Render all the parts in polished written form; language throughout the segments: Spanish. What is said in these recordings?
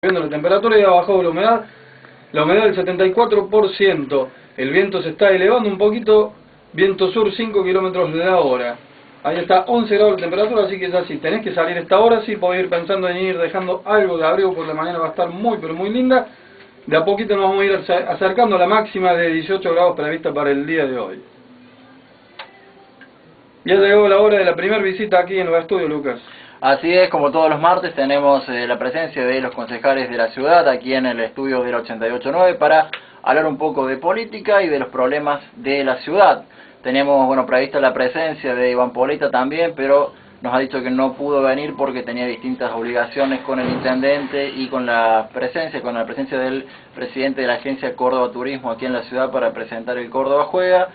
Viendo la temperatura y ha bajado la humedad del 74%, el viento se está elevando un poquito, viento sur 5 kilómetros la hora. Ahí está 11 grados de temperatura, así que ya si tenés que salir a esta hora, sí podés ir pensando en ir dejando algo de abrigo, por la mañana va a estar muy pero muy linda. De a poquito nos vamos a ir acercando a la máxima de 18 grados prevista para el día de hoy. Ya llegó la hora de la primera visita aquí en los estudios, Lucas. Así es, como todos los martes tenemos la presencia de los concejales de la ciudad aquí en el estudio del 88.9 para hablar un poco de política y de los problemas de la ciudad. Tenemos, prevista la presencia de Iván Polita también, pero nos ha dicho que no pudo venir porque tenía distintas obligaciones con el intendente y con la presencia del presidente de la agencia Córdoba Turismo aquí en la ciudad para presentar el Córdoba Juega.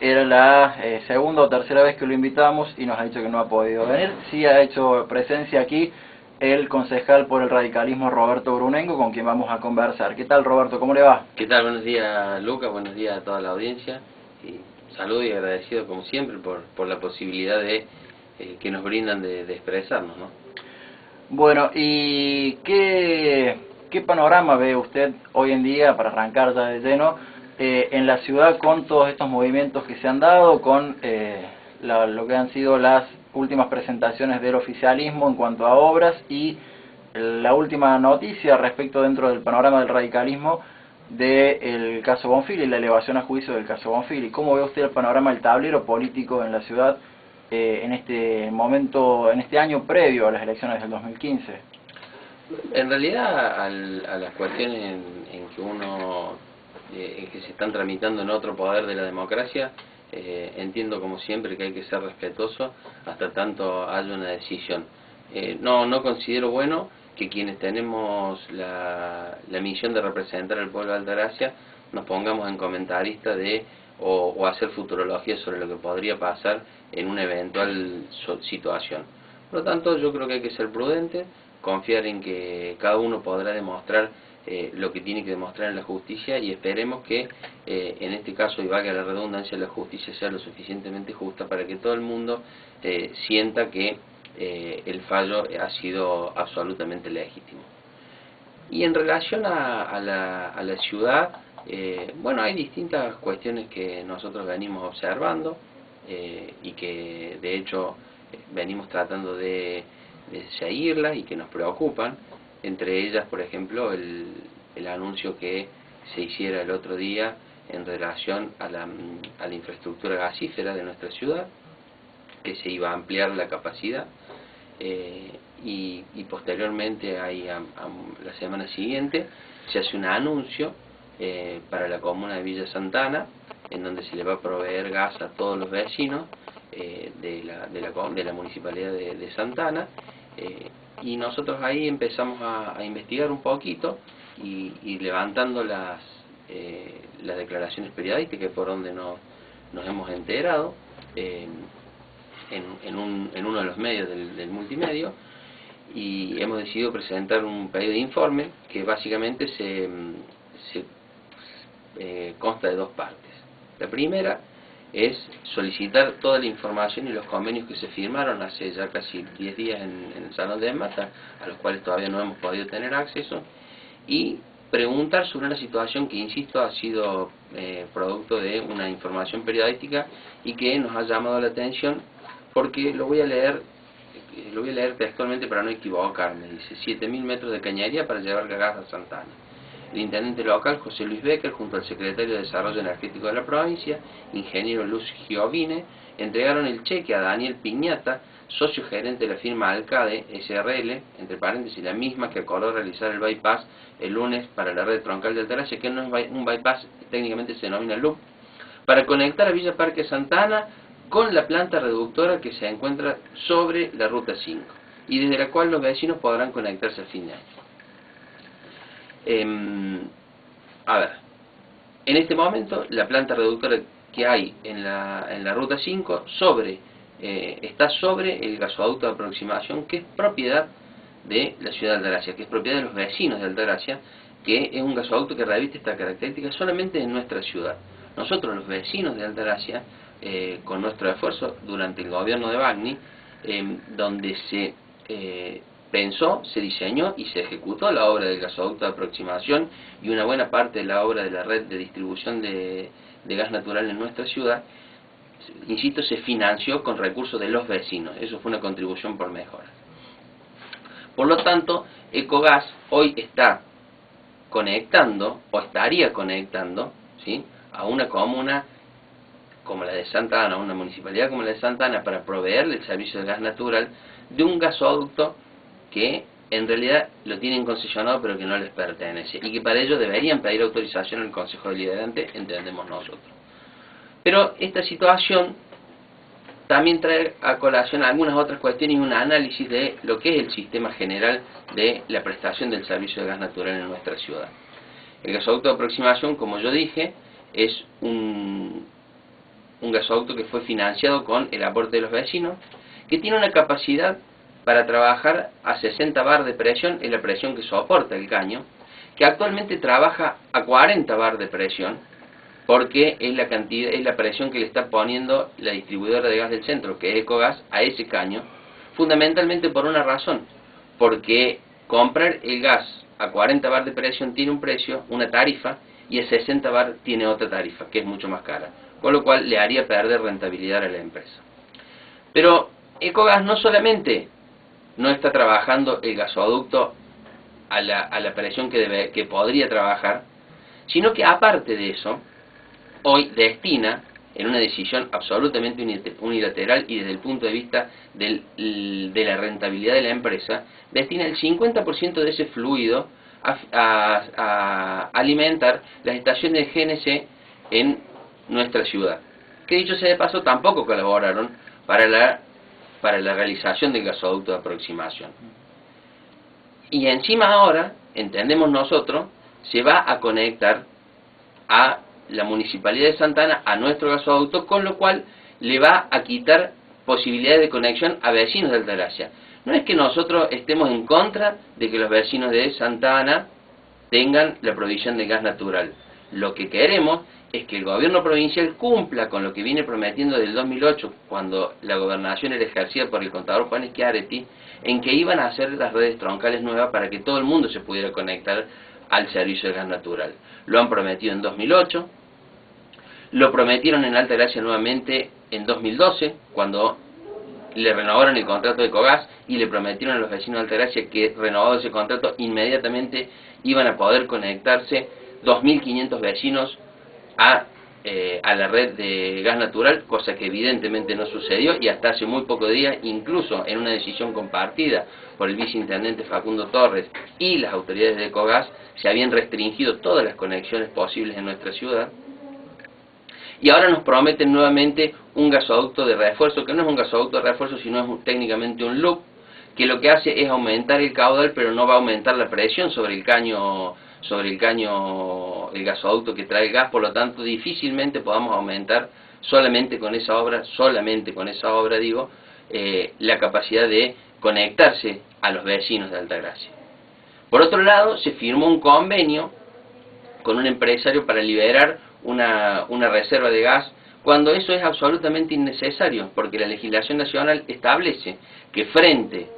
Era la segunda o tercera vez que lo invitamos y nos ha dicho que no ha podido venir. Sí ha hecho presencia aquí el concejal por el radicalismo Roberto Brunengo, con quien vamos a conversar. ¿Qué tal, Roberto? ¿Cómo le va? ¿Qué tal? Buenos días, Lucas. Buenos días a toda la audiencia. Y saludo y agradecido, como siempre, por la posibilidad de que nos brindan de expresarnos, ¿no? Bueno, ¿y qué panorama ve usted hoy en día, para arrancar ya de lleno, en la ciudad con todos estos movimientos que se han dado, con lo que han sido las últimas presentaciones del oficialismo en cuanto a obras y la última noticia respecto dentro del panorama del radicalismo del caso Bonfili y la elevación a juicio del caso Bonfili? ¿Cómo ve usted el panorama del tablero político en la ciudad en este momento, en este año previo a las elecciones del 2015? En realidad, a las cuestiones en que que se están tramitando en otro poder de la democracia, entiendo como siempre que hay que ser respetuoso hasta tanto haya una decisión. No considero bueno que quienes tenemos la misión de representar al pueblo de Altagracia nos pongamos en comentaristas o hacer futurología sobre lo que podría pasar en una eventual situación. Por lo tanto, yo creo que hay que ser prudente, confiar en que cada uno podrá demostrar lo que tiene que demostrar en la justicia, y esperemos que en este caso, y valga la redundancia, la justicia sea lo suficientemente justa para que todo el mundo sienta que el fallo ha sido absolutamente legítimo. Y en relación a la ciudad, hay distintas cuestiones que nosotros venimos observando y que de hecho venimos tratando de seguirlas y que nos preocupan. Entre ellas, por ejemplo, el anuncio que se hiciera el otro día en relación a la infraestructura gasífera de nuestra ciudad, que se iba a ampliar la capacidad, y posteriormente, la semana siguiente, se hace un anuncio para la comuna de Villa Santana, en donde se le va a proveer gas a todos los vecinos de la municipalidad de Santana. Y nosotros ahí empezamos a investigar un poquito y levantando las declaraciones periodísticas por donde nos hemos enterado en uno de los medios del multimedio, y hemos decidido presentar un pedido de informe que básicamente consta de dos partes. La primera es solicitar toda la información y los convenios que se firmaron hace ya casi 10 días en el Salón de Mata, a los cuales todavía no hemos podido tener acceso, y preguntar sobre una situación que, insisto, ha sido producto de una información periodística y que nos ha llamado la atención, porque lo voy a leer textualmente para no equivocarme. Dice: 7.000 metros de cañería para llevar gas a Santana. El intendente local, José Luis Becker, junto al secretario de Desarrollo Energético de la provincia, ingeniero Luz Giovine, entregaron el cheque a Daniel Piñata, socio gerente de la firma Alcade SRL, entre paréntesis la misma que acordó realizar el bypass el lunes para la red troncal de Altagracia, que no es un bypass, técnicamente se denomina loop, para conectar a Villa Parque Santana con la planta reductora que se encuentra sobre la Ruta 5, y desde la cual los vecinos podrán conectarse a fin de año. En este momento la planta reductora que hay en la Ruta 5 está sobre el gasoducto de aproximación, que es propiedad de la ciudad de Altagracia, que es propiedad de los vecinos de Altagracia, que es un gasoducto que reviste esta característica solamente en nuestra ciudad. Nosotros, los vecinos de Altagracia, con nuestro esfuerzo durante el gobierno de Bagni, donde se pensó, se diseñó y se ejecutó la obra del gasoducto de aproximación y una buena parte de la obra de la red de distribución de gas natural en nuestra ciudad, insisto, se financió con recursos de los vecinos. Eso fue una contribución por mejora. Por lo tanto, Ecogas hoy está conectando, o estaría conectando, ¿sí?, a una comuna como la de Santa Ana, una municipalidad como la de Santa Ana, para proveerle el servicio de gas natural de un gasoducto que en realidad lo tienen concesionado pero que no les pertenece, y que para ello deberían pedir autorización al Consejo Deliberante, entendemos nosotros. Pero esta situación también trae a colación algunas otras cuestiones y un análisis de lo que es el sistema general de la prestación del servicio de gas natural en nuestra ciudad. El gasoducto de aproximación, como yo dije, es un gasoducto que fue financiado con el aporte de los vecinos, que tiene una capacidad para trabajar a 60 bar de presión, es la presión que soporta el caño, que actualmente trabaja a 40 bar de presión, porque es la presión que le está poniendo la distribuidora de gas del centro, que es Ecogas, a ese caño, fundamentalmente por una razón, porque comprar el gas a 40 bar de presión tiene un precio, una tarifa, y a 60 bar tiene otra tarifa, que es mucho más cara, con lo cual le haría perder rentabilidad a la empresa. Pero Ecogas no solamente no está trabajando el gasoducto a la presión que podría trabajar, sino que aparte de eso, hoy destina, en una decisión absolutamente unilateral y desde el punto de vista de la rentabilidad de la empresa, destina el 50% de ese fluido a alimentar las estaciones de GNC en nuestra ciudad, que dicho sea de paso tampoco colaboraron para la realización del gasoducto de aproximación. Y encima ahora, entendemos nosotros, se va a conectar a la Municipalidad de Santa Ana a nuestro gasoducto, con lo cual le va a quitar posibilidades de conexión a vecinos de Altagracia. No es que nosotros estemos en contra de que los vecinos de Santa Ana tengan la provisión de gas natural. Lo que queremos es que el gobierno provincial cumpla con lo que viene prometiendo desde el 2008, cuando la gobernación era ejercida por el contador Juan Schiaretti, en que iban a hacer las redes troncales nuevas para que todo el mundo se pudiera conectar al servicio de gas natural. Lo han prometido en 2008, lo prometieron en Altagracia nuevamente en 2012, cuando le renovaron el contrato de Ecogas y le prometieron a los vecinos de Altagracia que, renovado ese contrato, inmediatamente iban a poder conectarse 2.500 vecinos a la red de gas natural, cosa que evidentemente no sucedió, y hasta hace muy pocos días, incluso en una decisión compartida por el viceintendente Facundo Torres y las autoridades de Ecogas, se habían restringido todas las conexiones posibles en nuestra ciudad. Y ahora nos prometen nuevamente un gasoducto de refuerzo, que no es un gasoducto de refuerzo, sino es técnicamente un loop, que lo que hace es aumentar el caudal, pero no va a aumentar la presión sobre el caño, el gasoducto que trae el gas. Por lo tanto, difícilmente podamos aumentar solamente con esa obra, digo, la capacidad de conectarse a los vecinos de Altagracia. Por otro lado, se firmó un convenio con un empresario para liberar una reserva de gas, cuando eso es absolutamente innecesario, porque la legislación nacional establece que frente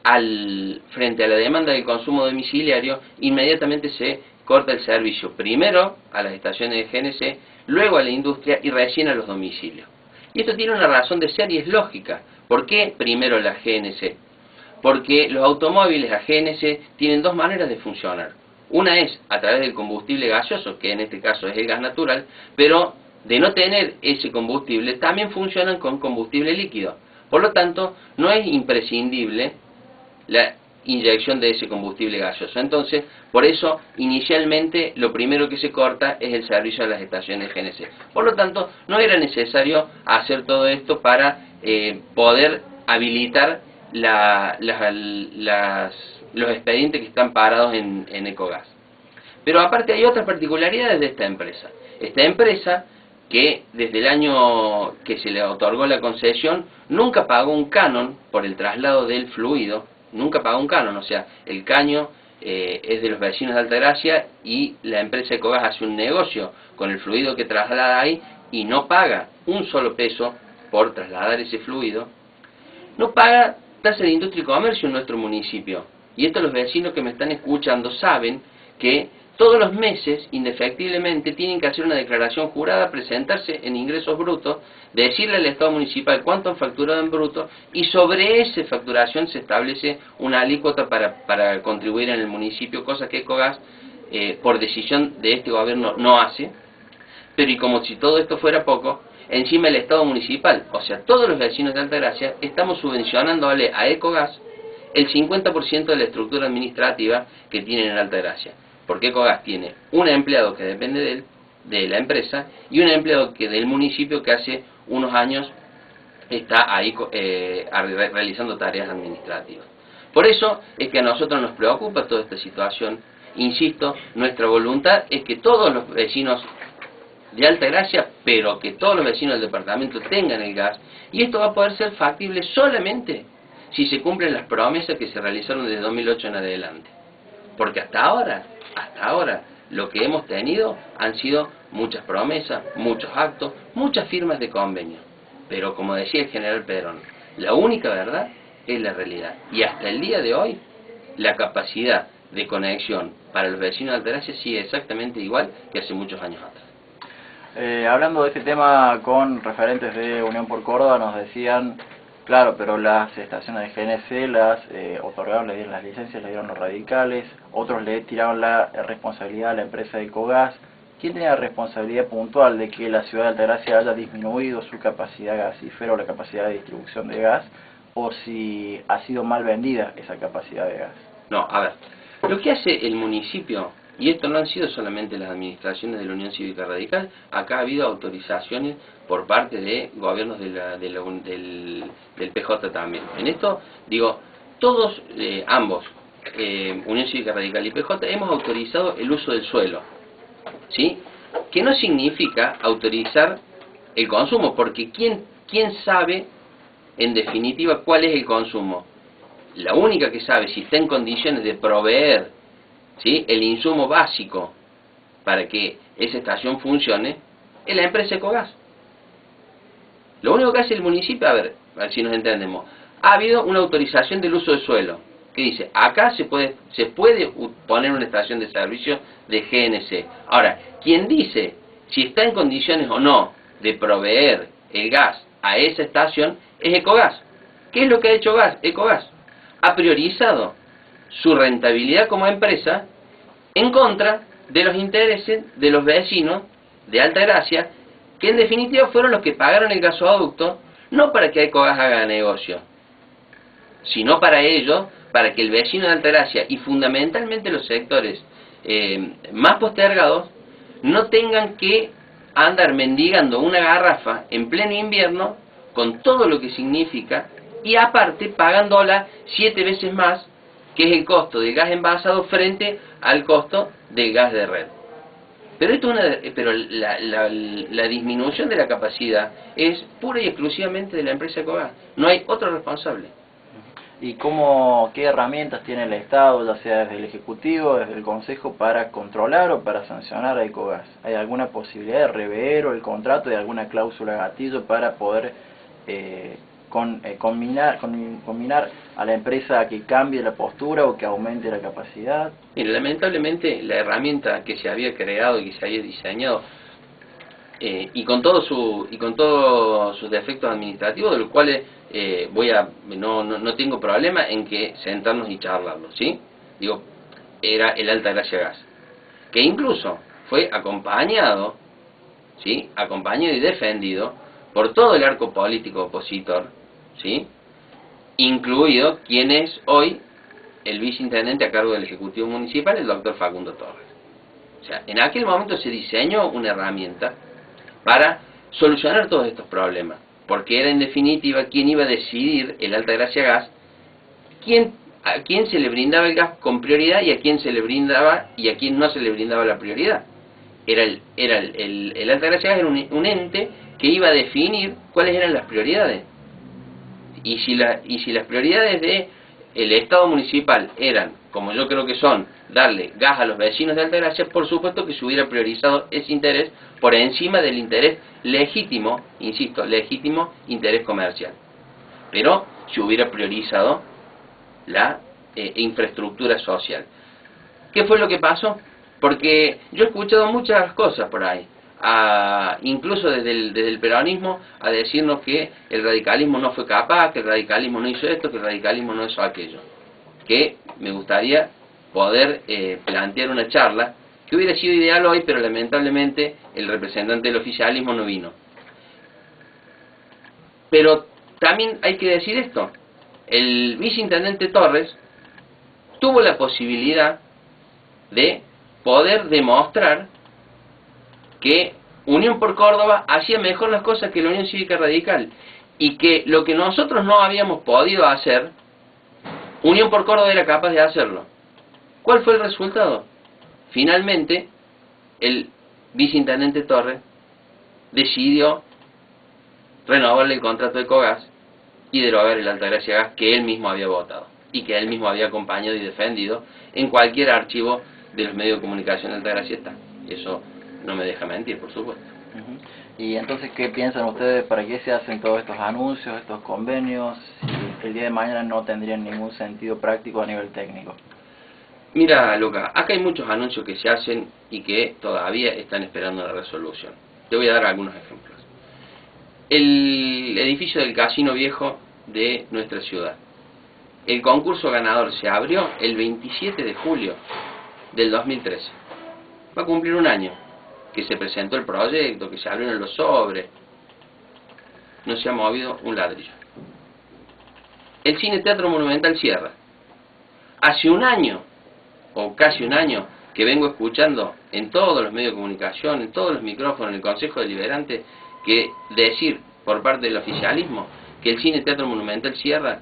a la demanda del consumo domiciliario, inmediatamente se corta el servicio, primero a las estaciones de GNC, luego a la industria y recién a los domicilios. Y esto tiene una razón de ser y es lógica. ¿Por qué primero la GNC? Porque los automóviles a GNC tienen dos maneras de funcionar. Una es a través del combustible gaseoso, que en este caso es el gas natural, pero de no tener ese combustible también funcionan con combustible líquido. Por lo tanto, no es imprescindible la inyección de ese combustible gaseoso. Entonces, por eso, inicialmente, lo primero que se corta es el servicio a las estaciones GNC. Por lo tanto, no era necesario hacer todo esto para poder habilitar los expedientes que están parados en Ecogas. Pero aparte hay otras particularidades de esta empresa. Esta empresa, que desde el año que se le otorgó la concesión, nunca pagó un canon por el traslado del fluido, nunca pagó un canon, o sea, el caño es de los vecinos de Altagracia y la empresa Ecogas hace un negocio con el fluido que traslada ahí y no paga un solo peso por trasladar ese fluido. No paga tasa de industria y comercio en nuestro municipio. Y esto los vecinos que me están escuchando saben que todos los meses, indefectiblemente, tienen que hacer una declaración jurada, presentarse en ingresos brutos, decirle al Estado municipal cuánto han facturado en bruto, y sobre esa facturación se establece una alícuota para contribuir en el municipio, cosa que Ecogas, por decisión de este gobierno, no hace. Pero y como si todo esto fuera poco, encima el Estado municipal, o sea, todos los vecinos de Altagracia, estamos subvencionándole a Ecogas el 50% de la estructura administrativa que tienen en Altagracia. Porque Ecogas tiene un empleado que depende de él, de la empresa, y un empleado del municipio que hace unos años está ahí realizando tareas administrativas. Por eso es que a nosotros nos preocupa toda esta situación. Insisto, nuestra voluntad es que todos los vecinos de Altagracia, pero que todos los vecinos del departamento tengan el gas, y esto va a poder ser factible solamente si se cumplen las promesas que se realizaron desde 2008 en adelante. Porque hasta ahora, lo que hemos tenido han sido muchas promesas, muchos actos, muchas firmas de convenio. Pero como decía el general Perón, la única verdad es la realidad. Y hasta el día de hoy, la capacidad de conexión para los vecinos de Altagracia sigue exactamente igual que hace muchos años atrás. Hablando de este tema con referentes de Unión por Córdoba, nos decían, claro, pero las estaciones de GNC las otorgaron, le dieron las licencias, le dieron los radicales, otros le tiraron la responsabilidad a la empresa de Ecogas. ¿Quién tenía la responsabilidad puntual de que la ciudad de Altagracia haya disminuido su capacidad gasífera o la capacidad de distribución de gas, o si ha sido mal vendida esa capacidad de gas? No, a ver, lo que hace el municipio, y esto no han sido solamente las administraciones de la Unión Cívica Radical, acá ha habido autorizaciones por parte de gobiernos del PJ también. En esto, digo, todos, ambos, Unión Cívica Radical y PJ, hemos autorizado el uso del suelo, ¿sí? Que no significa autorizar el consumo, porque ¿quién sabe, en definitiva, cuál es el consumo? La única que sabe si está en condiciones de proveer, ¿sí?, el insumo básico para que esa estación funcione es la empresa Ecogas. Lo único que hace el municipio, a ver si nos entendemos, ha habido una autorización del uso de suelo que dice, acá se puede poner una estación de servicio de GNC. Ahora, quien dice si está en condiciones o no de proveer el gas a esa estación es Ecogas. ¿Qué es lo que ha hecho Ecogas? Ha priorizado su rentabilidad como empresa en contra de los intereses de los vecinos de Altagracia, que en definitiva fueron los que pagaron el gasoducto, no para que Ecogas haga negocio, sino para ellos, para que el vecino de Altagracia y fundamentalmente los sectores más postergados no tengan que andar mendigando una garrafa en pleno invierno con todo lo que significa, y aparte pagándola 7 veces más, que es el costo del gas envasado frente al costo del gas de red. Pero la disminución de la capacidad es pura y exclusivamente de la empresa Ecogas. No hay otro responsable. ¿Y qué herramientas tiene el Estado, ya sea desde el Ejecutivo, desde el Consejo, para controlar o para sancionar a Ecogas? ¿Hay alguna posibilidad de rever el contrato, de alguna cláusula gatillo para poder combinar a la empresa a que cambie la postura o que aumente la capacidad? Mira, lamentablemente la herramienta que se había creado y que se había diseñado, y con todos sus defectos administrativos, de los cuales no tengo problema en que sentarnos y charlarlo, ¿sí? Digo, era el Altagracia Gas, que incluso fue acompañado, ¿sí?, acompañado y defendido por todo el arco político opositor, ¿sí?, incluido quien es hoy el viceintendente a cargo del Ejecutivo Municipal, el doctor Facundo Torres. O sea, en aquel momento se diseñó una herramienta para solucionar todos estos problemas, porque era en definitiva quien iba a decidir el Altagracia Gas, a quién se le brindaba el gas con prioridad y a quién se le brindaba y a quién no se le brindaba la prioridad. El Altagracia Gas era un ente que iba a definir cuáles eran las prioridades. Y si las prioridades del Estado municipal eran, como yo creo que son, darle gas a los vecinos de Altagracia, por supuesto que se hubiera priorizado ese interés por encima del interés legítimo, insisto, legítimo interés comercial. pero se hubiera priorizado la infraestructura social. ¿Qué fue lo que pasó? Porque yo he escuchado muchas cosas por ahí, incluso desde el peronismo, a decirnos que el radicalismo no fue capaz, que el radicalismo no hizo esto, que el radicalismo no hizo aquello. Que me gustaría poder plantear una charla que hubiera sido ideal hoy, pero lamentablemente el representante del oficialismo no vino. Pero también hay que decir esto: el viceintendente Torres tuvo la posibilidad de poder demostrar que Unión por Córdoba hacía mejor las cosas que la Unión Cívica Radical, y que lo que nosotros no habíamos podido hacer, Unión por Córdoba era capaz de hacerlo. ¿Cuál fue el resultado? Finalmente, el viceintendente Torres decidió renovarle el contrato de Cogas y derogar el Altagracia Gas que él mismo había votado y que él mismo había acompañado y defendido. En cualquier archivo de los medios de comunicación de Altagracia está. Eso no me deja mentir, por supuesto. Y entonces, ¿qué piensan ustedes? ¿Para qué se hacen todos estos anuncios, estos convenios, si el día de mañana no tendrían ningún sentido práctico a nivel técnico? Mira, Luca, acá hay muchos anuncios que se hacen y que todavía están esperando la resolución. Te voy a dar algunos ejemplos. El edificio del Casino Viejo de nuestra ciudad. El concurso ganador se abrió el 27 de julio del 2013. Va a cumplir un año que se presentó el proyecto, que se abrieron los sobres. No se ha movido un ladrillo. El Cine Teatro Monumental cierra. Hace un año, o casi un año, que vengo escuchando en todos los medios de comunicación, en todos los micrófonos, en el Consejo Deliberante, que decir por parte del oficialismo que el Cine Teatro Monumental cierra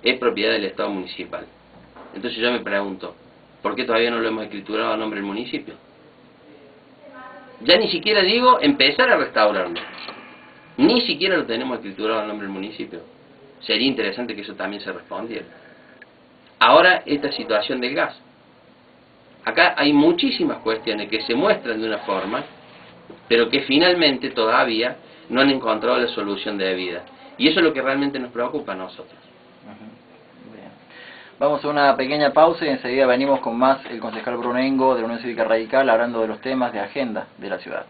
es propiedad del Estado municipal. Entonces yo me pregunto, ¿por qué todavía no lo hemos escriturado a nombre del municipio? Ya ni siquiera digo empezar a restaurarlo. Ni siquiera lo tenemos escriturado a nombre del municipio. Sería interesante que eso también se respondiera. Ahora, esta situación del gas. Acá hay muchísimas cuestiones que se muestran de una forma, pero que finalmente todavía no han encontrado la solución debida. Y eso es lo que realmente nos preocupa a nosotros. Bien. Vamos a una pequeña pausa y enseguida venimos con más el concejal Brunengo de la Unión Cívica Radical hablando de los temas de agenda de la ciudad.